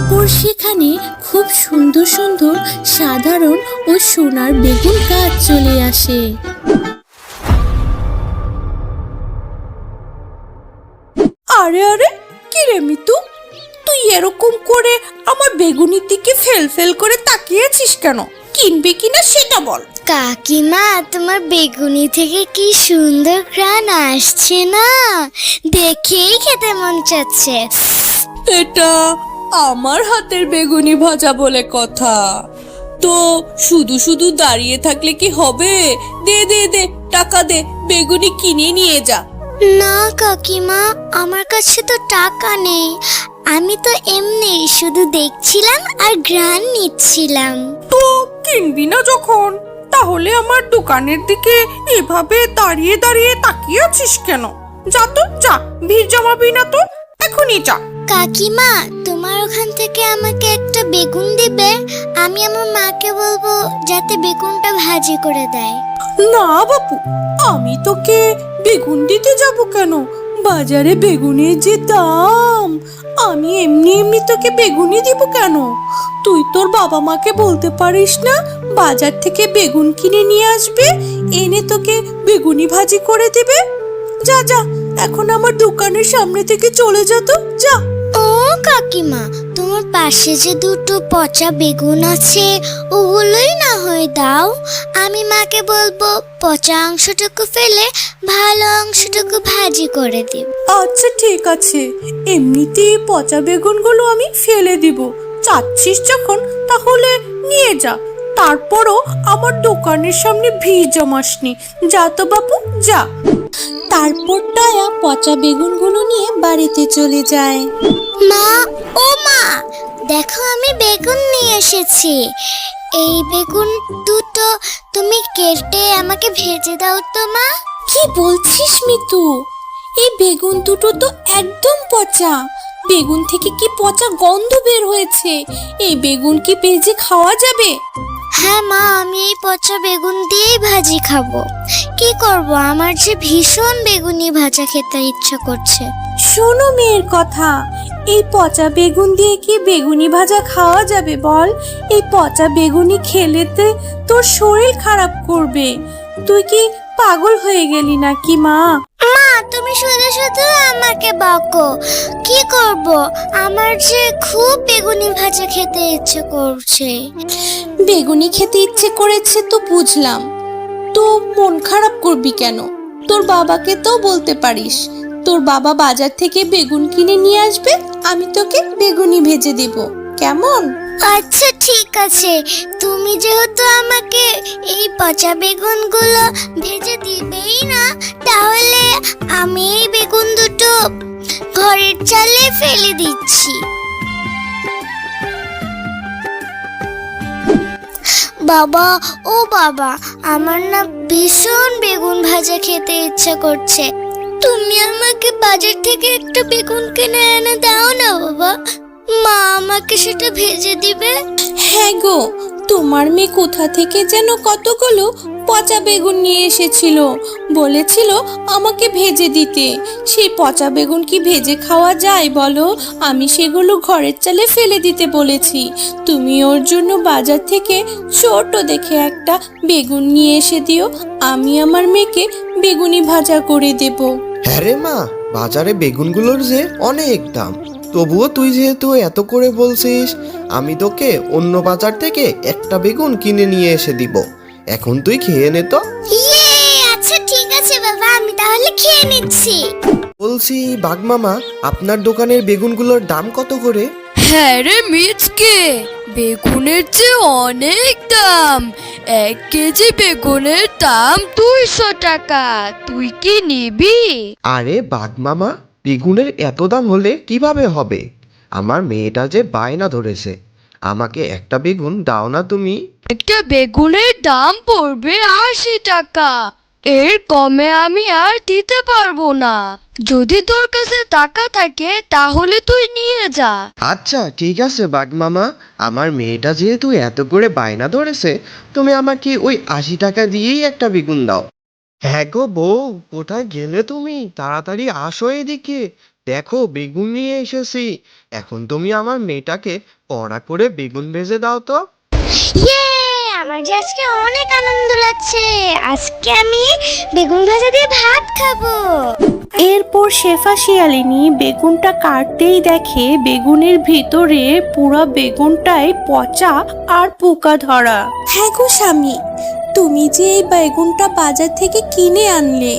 তারপর সেখানে খুব সুন্দর সুন্দর সাধারণ ও সোনার বেগুন গাছ চলে আসে। আরে আরে, কি রে মিতু, তুই এরকম করে আমার বেগুনির দিকে ফেল ফেল করে তাকিয়েছিস কেন? কিনবি কিনা সেটা বল। কাকিমা, তোমার বেগুনি থেকে কি সুন্দর ঘ্রাণ আসছে না, দেখেই খেতে মন চাচ্ছে। এটা আমার হাতের বেগুনি ভাজা বলে কথা। তো শুধু শুধু দাঁড়িয়ে থাকলে কি হবে? দে দে দে, টাকা দে, বেগুনি কিনে নিয়ে যা। না কাকিমা, আমার কাছে তো টাকা নেই, আমি তো এমনি শুধু দেখছিলাম আর ঘ্রাণ নিচ্ছিলাম। তো কিনবি না যখন, তাহলে আমার দোকানের দিকে এভাবে দাঁড়িয়ে দাঁড়িয়ে তাকিয়ে আছিস কেন? যা তো যা, ভিড় জমাবি না তো, এখনই যা। কাকিমা, তোমার ওখান থেকে আমাকে একটা বেগুন দিবে? আমি আমার মাকে বলবো যাতে বেগুনটা ভাজি করে দেয়। না বাপু, আমি তোকে বেগুন দিতে যাব কেন? বাজারে বেগুনের যে দাম, আমি এমনি এমনি তোকে বেগুনই দিব কেন? তুই তোর বাবা মাকে বলতে পারিস না বাজার থেকে বেগুন কিনে নিয়ে আসবে, এনে তোকে বেগুনি ভাজি করে দেবে? যা যা, এখন আমার দোকানের সামনে থেকে চলে যা তো, যা। ও কাকিমা, তোমার পাশে যে দুটো পচা বেগুন আছে ওগুলোই না হয় দাও, আমি মাকে বলবো পচা অংশটুকু ফেলে ভালো অংশটুকু ভাজি করে দেব। আচ্ছা ঠিক আছে, এমনিতেই পচা বেগুনগুলো আমি ফেলে দিব, চাচ্ছিস যখন তাহলে নিয়ে যা। তারপরও আমার দোকানের সামনে ভিড় জমাসনি, যা তো বাপু, যা। তারপর টায়া পচা বেগুনগুলো নিয়ে বাড়িতে চলে যায়। মা, ও মা, দেখো আমি বেগুন নিয়ে এসেছি। এই বেগুন দুটো তুমি কেটে আমাকে ভেজে দাও তো মা। কি বলছিস মিতু? এই বেগুন দুটো তো একদম পচা। বেগুন থেকে কি পচা গন্ধ বের হয়েছে? এই বেগুন কি ভেজে খাওয়া যাবে? হ্যাঁ মা, আমি এই পচা বেগুন দিয়েই ভাজি খাবো। কি করব, আমার যে ভীষণ বেগুনি ভাজা খেতে ইচ্ছা করছে। শোনো মেয়ের কথা, এই পচা বেগুন দিয়ে কি বেগুনি ভাজা খাওয়া যাবে বল? এই পচা বেগুনি খেলেতে তোর শরীর খারাপ করবে। তুই কি পাগল হয়ে গেলি নাকি মা? মা, তুমি শুধু শুধু আমাকে বকো। কি করব, আমার যে খুব বেগুনি ভাজা খেতে ইচ্ছে করছে। বেগুনি খেতে ইচ্ছে করেছে তো বুঝলাম, তো মন খারাপ করবি কেন? তোর বাবাকে তো বলতে পারিস, তোর বাবা বাজার থেকে বেগুন কিনে নিয়ে আসবে, আমি তোকে বেগুনি ভেজে দেব, কেমন? আচ্ছা ঠিক আছে, তুমি যেহেতু আমাকে এই পচা বেগুনগুলো ভেজে দিবেই না, তাহলে আমি এই বেগুন দুটো ঘরের চালে ফেলে দিচ্ছি। বাবা, ও বাবা, আমার না ভীষণ বেগুন ভাজা খেতে ইচ্ছা করছে। তুমি আমাকে বাজার থেকে একটা বেগুন কিনে এনে দাও না বাবা, মা আমাকে সেটা ভেজে দিবে। হ্যাঁ গো, তোমার মেয়ে কোথা থেকে যেন কতগুলো পচা বেগুন নিয়ে এসেছিল, বলেছিল আমাকে ভেজে দিতে। সেই পচা বেগুন কি ভেজে খাওয়া যায় বলো? আমি সেগুলো ঘরের চালে ফেলে দিতে বলেছি। তুমি ওর জন্য বাজার থেকে ছোট দেখে একটা বেগুন নিয়ে এসে দিও, আমি আমার মেয়েকে বেগুনি ভাজা করে দেব। হ্যাঁ রে মা, বাজারে বেগুনগুলোর যে অনেক দাম, তবুও তুই যেহেতু এত করে বলছিস, আমি তোকে অন্য বাজার থেকে একটা বেগুন কিনে নিয়ে এসে দিব। এখন তুই খেয়ে নে তো। ইয়ে, আচ্ছা ঠিক আছে বাবা, আমি তাহলে খেয়ে নিচ্ছি। বলছি বাঘ মামা, আপনার দোকানের বেগুনগুলোর দাম কত করে? হ্যাঁ রে মিচকে, বেগুনের যে অনেক দাম। 1 কেজি বেগুনের দাম 200 টাকা। তুই কি নিবি? আরে বাঘ মামা, বেগুনের এত দাম হলে কিভাবে হবে? আমার মেয়েটা যে বায়না ধরেছে, আমাকে একটা বেগুন দাও না তুমি। একটা বেগুনের দাম পড়বে 80 টাকা। এর কমে আমি আর দিতে পারবো না। যদি তোর কাছে টাকা থাকে তাহলে তুই নিয়ে যা। আচ্ছা ঠিক আছে বাঘ মামা, আমার মেয়েটা যেহেতু এত করে বায়না ধরেছে, তুমি আমাকে ওই 80 টাকা দিয়েই একটা বেগুন দাও। হ্যাঁ গো বউ, কোথায় গেলে তুমি? তাড়াতাড়ি আসো এদিকে। দেখো বেগুন নিয়ে এসেছি। এখন তুমি আমার মেয়েটাকে কড়া করে বেগুন ভেজে দাও তো। ইয়ে, আমার যে আজকে অনেক আনন্দ লাগছে। আজকে আমি বেগুন ভাজা দিয়ে ভাত খাবো। এরপর শেফা শিয়ালিনী বেগুনটা কাটতেই দেখে বেগুনের ভিতরে পুরো বেগুনটাই পচা আর পোকা ধরা। হ্যাঁ গো স্বামী, তুমি যে এই বেগুনটা বাজার থেকে কিনে আনলে,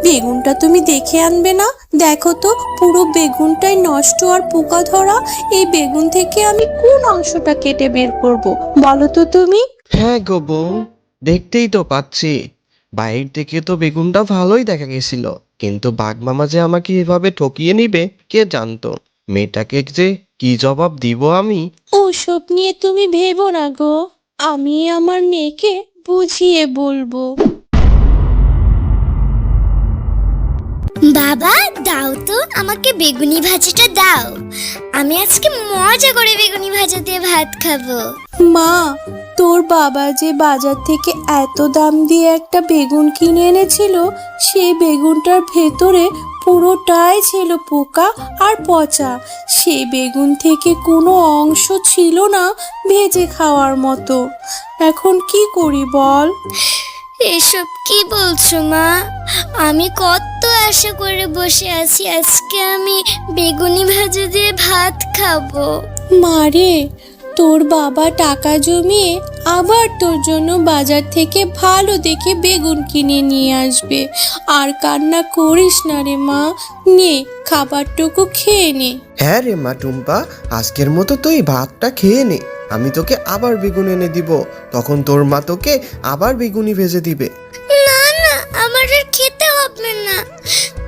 বেগুনটা তুমি দেখে আনবে না? দেখো তো, পুরো বেগুনটাই নষ্ট আর পোকা ধরা। এই বেগুন থেকে আমি কোন অংশটা কেটে বের করব, বলো তো তুমি? হ্যাঁ গো বউ, দেখতেই তো পাচ্ছি। বাইরে থেকে তো বেগুনটা ভালোই দেখা গেছিল, কিন্তু বাঘ মামা যে আমাকে এভাবে ঠকিয়ে নিবে কে জানতো। মেয়েটাকে যে কি জবাব দিব আমি। ওসব নিয়ে তুমি ভেবো না গো, আমি আমার মেয়েকে বুঝিয়ে বলবো। বাবা, দাও তো আমাকে বেগুনি ভাজাটা দাও। আমি আজকে মজা করে বেগুনি ভাজা দিয়ে ভাত খাবো। মা, তোর বাবা যে বাজার থেকে এত দাম দিয়ে একটা বেগুন কিনে এনেছিল, সেই বেগুনটার ভেতরে পুরোটাই ছিল পোকা আর পচা। সেই বেগুন থেকে কোনো অংশ ছিল না ভেজে খাওয়ার মতো। এখন কি করি বল? এসব কি বলছো মা? আমি কত আশা করে বসে আছি আজকে আমি বেগুনি ভাজা দিয়ে ভাত খাবো। মারে, তোর বাবা টাকা জমিয়ে আবার তোর জন্য বাজার থেকে ভালো দেখে বেগুন কিনে নিয়ে আসবে। আর কান্না করিস না রে মা, নে খাবারটুকু খেয়ে নে। হ্যাঁ রে মা টুম্পা, আজকের মতো তুই ভাতটা খেয়ে নে। আমি তোকে আবার বেগুন এনে দিব, তখন তোর মা তোকে আবার বেগুনি ভেজে দিবে। না না, আমার আর খেতে হবে না।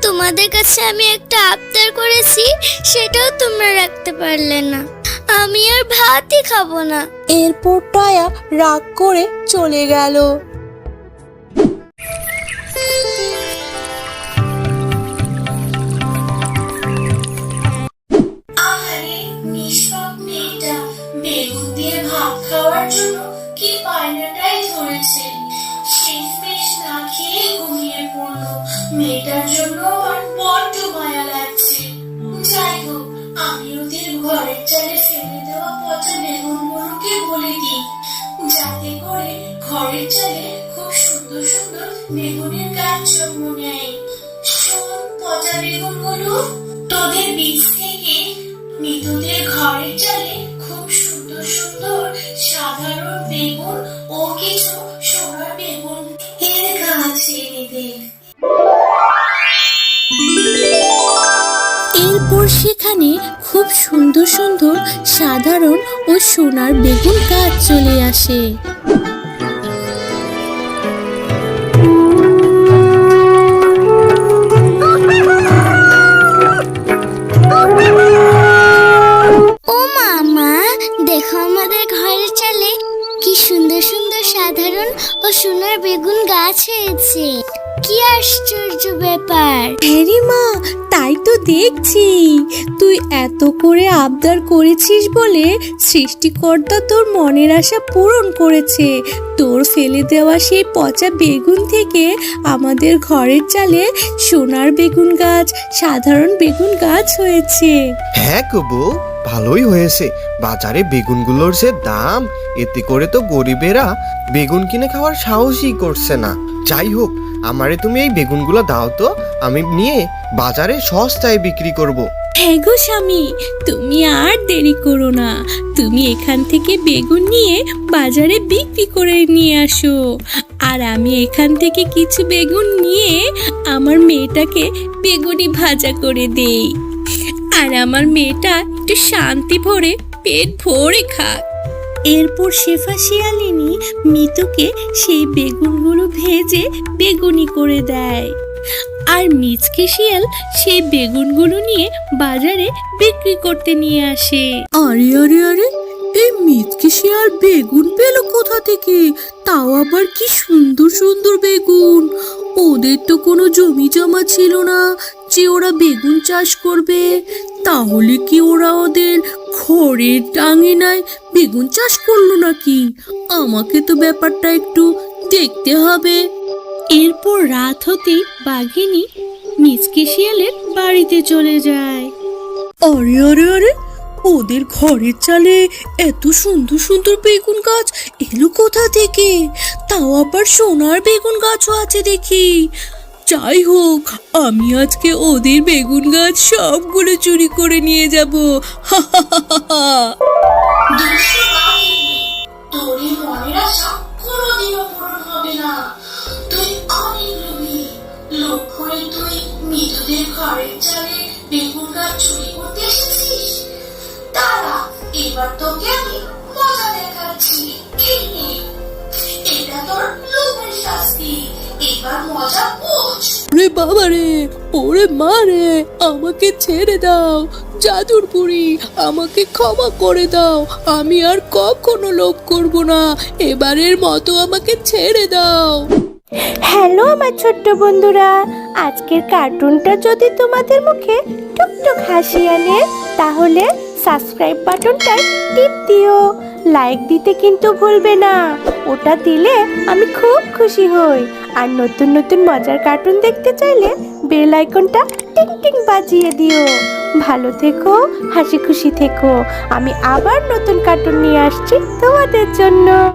তোমাদের কাছে আমি একটা আবদার করেছি, সেটাও তোমরা রাখতে পারলে না। আমি আর ভাতই খাবো না। এরপর টয়া রাগ করে চলে গেল। আরে নিষ্পাপ মেয়েটা বেগুন দিয়ে ভাত খাওয়ার জন্য কি বায়নাটাই ধরেছে। শেষমেশ না খেয়ে ঘুমিয়ে পড়লো। মেয়েটার জন্য আমার বড্ড মায়া লাগছে। যাই হোক, আমি ওদের ঘরের চালে ফেলে দেওয়া পচা বেগুনগুলোকে বলে দিই, যাতে করে ঘরের চালে খুব সুন্দর সুন্দর বেগুনের গাছ জন্ম নেয়। শোন পচা বেগুনগুলো, তোদের বীজ থেকে মৃতদের ঘরের চালে খুব সুন্দর সুন্দর সাধারণ বেগুন ও কিছু সোনার বেগুন এর গাছ এনে দে। এরপর সেখানে খুব সুন্দর সুন্দর সাধারণ ও সোনার বেগুন গাছ চলে আসে। ও মামা, দেখো আমাদের ঘরের চালে কি সুন্দর সুন্দর সাধারণ ও সোনার বেগুন গাছ হয়েছে। কি আশ্চর্য ব্যাপার! হ্যাঁ রে মা, তাই তো দেখছি। তুই এত করে আবদার করেছিস বলে সৃষ্টিকর্তা তোর মনের আশা পূরণ করেছে। তোর ফেলে দেওয়া সেই পচা বেগুন থেকে আমাদের ঘরের চালে সোনার বেগুন গাছ, সাধারণ বেগুন গাছ হয়েছে। হ্যাঁ গো বউ, ভালোই হয়েছে। বাজারে বেগুনগুলোর যে দাম, এতে করে তো গরিবেরা বেগুন কিনে খাওয়ার সাহসই করছে না। যাই হোক, আমারে তুমি এই বেগুনগুলো দাও তো, আমি নিয়ে বাজারে সস্তায় বিক্রি করব। হ্যাঁ গো স্বামী, তুমি আর দেরি করো না। তুমি এখান থেকে বেগুন নিয়ে বাজারে বিক্রি করে নিয়ে আসো। আর আমি এখান থেকে কিছু বেগুন নিয়ে আমার মেয়েটাকে বেগুনি ভাজা করে দেই। আর আমার মেয়েটা একটু শান্তি ভরে পেট ভরে খাক। এরপর শেফা শিয়ালিনী মিতুকে সেই বেগুনগুলো ভেজে বেগুনি করে দেয়। আর মিচকে শিয়াল সেই বেগুনগুলো নিয়ে বাজারে বিক্রি করতে নিয়ে আসে। আরে আরে আরে, এই মিচকে শিয়াল বেগুন পেল কোথা থেকে? তাও আবার কি সুন্দর সুন্দর বেগুন। ওদের তো কোনো জমি জমা ছিল না যে ওরা বেগুন চাষ করবে। তাহলে কি ওরা ওদের ঘরের আঙিনায় বেগুন চাষ করলো নাকি? আমাকে তো ব্যাপারটা একটু দেখতে হবে। এরপর রাত হতেই বাঘিনী মিচকে শিয়ালের বাড়িতে চলে যায়। আরে আরে আরে, ওদের ঘরের চালে এত সুন্দর সুন্দর বেগুন গাছ এলো কোথা থেকে? তাও আবার সোনার বেগুন গাছও আছে দেখি। যাই হোক, আমি আজকে ওদের বেগুন গাছ সবগুলো চুরি করে নিয়ে যাব। হা হা হা হা হা। তোর এই মনের আশা কোনোদিনও পূরণ হবে না। তুই অনেক লোভী। লোভ করে তুই মৃতদের ঘরের চালে বেগুন গাছ চুরি করতে এসেছিস। তারা এবার তোকে আমি মজা দেখাচ্ছি। এই নে, এটা তোর লোভের শাস্তি। এবার মজা বোঝ। ওরে বাবা রে, ওরে মা রে, আমাকে ছেড়ে দাও। জাদুর বুড়ি, আমাকে ক্ষমা করে দাও। আমি আর কখনো লোভ করব না। এবারের মতো আমাকে ছেড়ে দাও। হ্যালো আমার ছোট্ট বন্ধুরা, আজকের কার্টুনটা যদি তোমাদের মুখে টুকটুক হাসি আনে তাহলে সাবস্ক্রাইব বাটনটায় টিপ দিও। লাইক দিতে কিন্তু ভুলবে না, ওটা দিলে আমি খুব খুশি হই। আর নতুন নতুন মজার কার্টুন দেখতে চাইলে বেল আইকনটা টিং টিং বাজিয়ে দিও। ভালো থেকো, হাসি খুশি থেকো। আমি আবার নতুন কার্টুন নিয়ে আসছি তোমাদের জন্য।